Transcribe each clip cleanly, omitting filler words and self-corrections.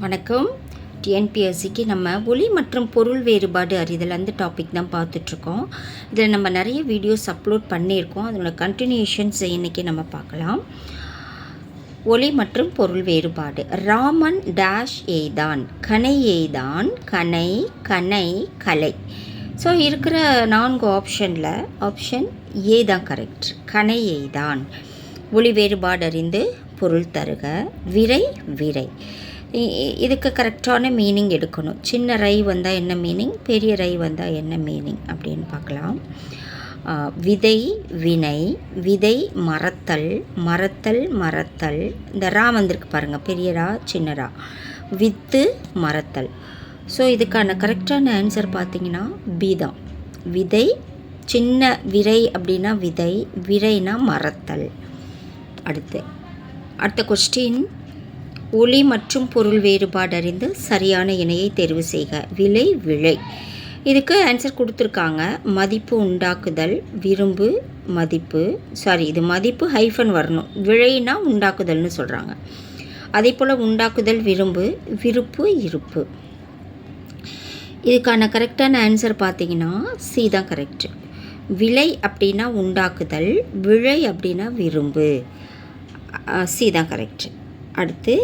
வணக்கம். டிஎன்பிஎஸ்சிக்கு நம்ம ஒலி மற்றும் பொருள் வேறுபாடு அறிதல் அந்த டாபிக் தான் பார்த்துட்ருக்கோம். இதில் நம்ம நிறைய வீடியோஸ் அப்லோட் பண்ணியிருக்கோம். அதனோட கண்டினியூஷன்ஸ் இன்றைக்கி நம்ம பார்க்கலாம். ஒலி மற்றும் பொருள் வேறுபாடு. ராமன் டேஷ் எய்தான், கனை எய்தான், கனை கனை கலை. ஸோ இருக்கிற 4 ஆப்ஷனில் ஆப்ஷன் ஏ தான் கரெக்ட். கனை எய்தான். ஒலி வேறுபாடு அறிந்து பொருள் தருக. விரை விரை. இதுக்கு கரெக்டான மீனிங் எடுக்கணும். சின்ன ரை வந்தால் என்ன மீனிங், பெரிய ரை வந்தால் என்ன மீனிங் அப்படின்னு பார்க்கலாம். விதை வினை, விதை மறத்தல், மறத்தல் மறத்தல். இந்த ரா வந்திருக்கு பாருங்கள், பெரிய ரா சின்ன ரா. வித்து மறத்தல். ஸோ இதுக்கான கரெக்டான ஆன்சர் பார்த்திங்கன்னா பி தான். விதை, சின்ன விரை அப்படின்னா விதை, விரைனா மறத்தல். அடுத்த கொஸ்டின். ஒலி மற்றும் பொருள் வேறுபாடு அறிந்து சரியான இணையை தேர்வு செய்க. விலை விழை. இதுக்கு ஆன்சர் கொடுத்துருக்காங்க. மதிப்பு உண்டாக்குதல், விரும்பு மதிப்பு, இது மதிப்பு ஹைஃபன் வரணும். விழைனா உண்டாக்குதல்னு சொல்கிறாங்க. அதே போல் உண்டாக்குதல் விரும்பு, விருப்பு இருப்பு. இதுக்கான கரெக்டான ஆன்சர் பார்த்திங்கன்னா சி தான் கரெக்டு. விலை அப்படின்னா உண்டாக்குதல், விழை அப்படின்னா விரும்பு. சி தான் கரெக்டு. அடுத்து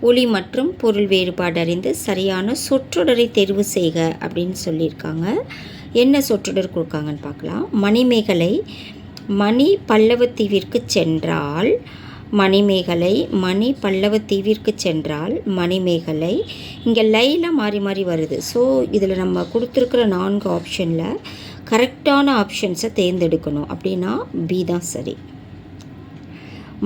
ஒலி மற்றும் பொருள் வேறுபாடு அறிந்து சரியான சொற்றொடரை தேர்வு செய்க அப்படின்னு சொல்லியிருக்காங்க. என்ன சொற்றொடர் கொடுக்காங்கன்னு பார்க்கலாம். மணிமேகலை மணி பல்லவத்தீவிற்கு சென்றால், மணிமேகலை மணி பல்லவத்தீவிற்கு சென்றால் மணிமேகலை. இங்கே லையில் மாறி மாறி வருது. ஸோ இதில் நம்ம கொடுத்துருக்குற 4 ஆப்ஷனில் கரெக்டான ஆப்ஷன்ஸை தேர்ந்தெடுக்கணும். அப்படின்னா பி தான் சரி.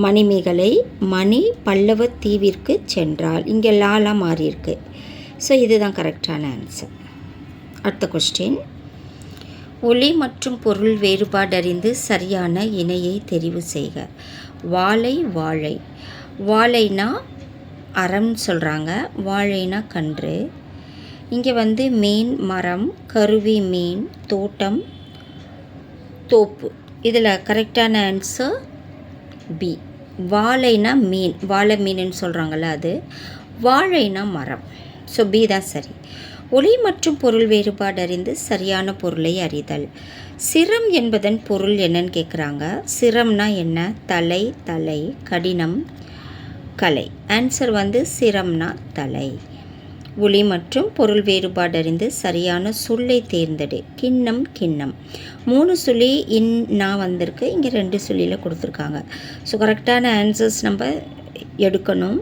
மணிமேகலை மணி பல்லவத்தீவிற்கு சென்றால், இங்கே லாலாம் மாறி இருக்கு. ஸோ இதுதான் கரெக்டான ஆன்சர். அடுத்த கொஸ்டின். ஒலி மற்றும் பொருள் வேறுபாடு அறிந்து சரியான இணையை தெரிவு செய்க. வாழை வாழை. வாழைனா அறம் சொல்கிறாங்க, வாழைனா கன்று. இங்கே மீன் மரம், கருவி மீன், தோட்டம் தோப்பு. இதில் கரெக்டான ஆன்சர் பி. வாழைனா மீன், வாழை மீனுன்னு சொல்கிறாங்கள்ல அது. வாழைனா மரம். ஸோ பி தான் சரி. ஒலி மற்றும் பொருள் வேறுபாடு அறிந்து சரியான பொருளை அறிதல். சிரம் என்பதன் பொருள் என்னன்னு கேட்குறாங்க. சிரம்னா என்ன? தலை, தலை, கடினம், கலை. ஆன்சர் சிரம்னா தலை. ஒலி மற்றும் பொருள் வேறுபாடு அறிந்து சரியான சொல்லை தேர்ந்தெடு. கிண்ணம் கிண்ணம். 3 சொல்லி வந்திருக்கு, இங்கே 2 சொல்லியில் கொடுத்துருக்காங்க. ஸோ கரெக்டான ஆன்சர்ஸ் நம்ம எடுக்கணும்.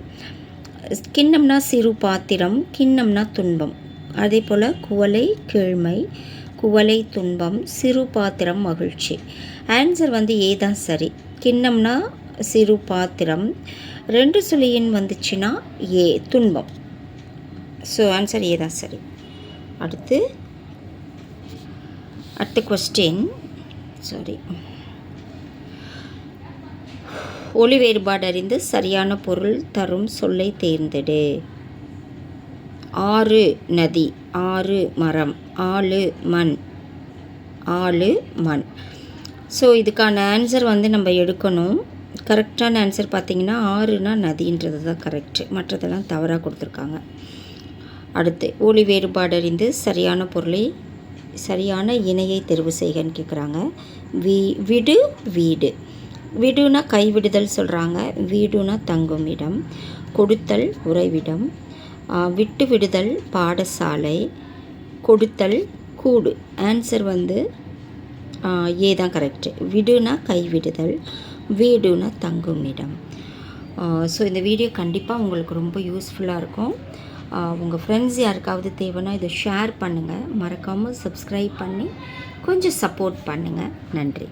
கிண்ணம்னா சிறு பாத்திரம், கிண்ணம்னா துன்பம். அதே போல் குவளை கீழ்மை, குவளை துன்பம், சிறு பாத்திரம் மகிழ்ச்சி. ஆன்சர் ஏ தான் சரி. கிண்ணம்னா சிறு பாத்திரம், 2 சொல்லியின் வந்துச்சுன்னா ஏ துன்பம். ஸோ ஆன்சர் ஏ தான் சரி. அடுத்த கொஸ்டின். ஒலி வேறுபாடு அறிந்து சரியான பொருள் தரும் சொல்லை தேர்ந்தெடு. ஆறு நதி, ஆறு மரம், ஆளு மண், ஆளு மண். ஸோ இதுக்கான ஆன்சர் நம்ம எடுக்கணும். கரெக்டான ஆன்சர் பார்த்திங்கன்னா ஆறுனா நதின்றது தான் கரெக்டு, மற்றதெல்லாம் தவறாக கொடுத்துருக்காங்க. அடுத்து ஒலி வேறுபாடு அறிந்து சரியான பொருளை, சரியான இணையை தெரிவு செய்கன்னு கேட்குறாங்க. விடு வீடு. விடுனா கைவிடுதல் சொல்கிறாங்க, வீடுனா தங்கும் இடம், கொடுத்தல் உறைவிடம், விட்டு விடுதல் பாடசாலை, கொடுத்தல் கூடு. ஆன்சர் ஏ தான் கரெக்டு. விடுனா கைவிடுதல், வீடுனா தங்கும் இடம். ஸோ இந்த வீடியோ கண்டிப்பாக உங்களுக்கு ரொம்ப யூஸ்ஃபுல்லாக இருக்கும். உங்கள் ஃப்ரெண்ட்ஸ் யாருக்காவது தேவைன்னா இதை ஷேர் பண்ணுங்கள். மறக்காமல் சப்ஸ்கிரைப் பண்ணி கொஞ்சம் சப்போர்ட் பண்ணுங்கள். நன்றி.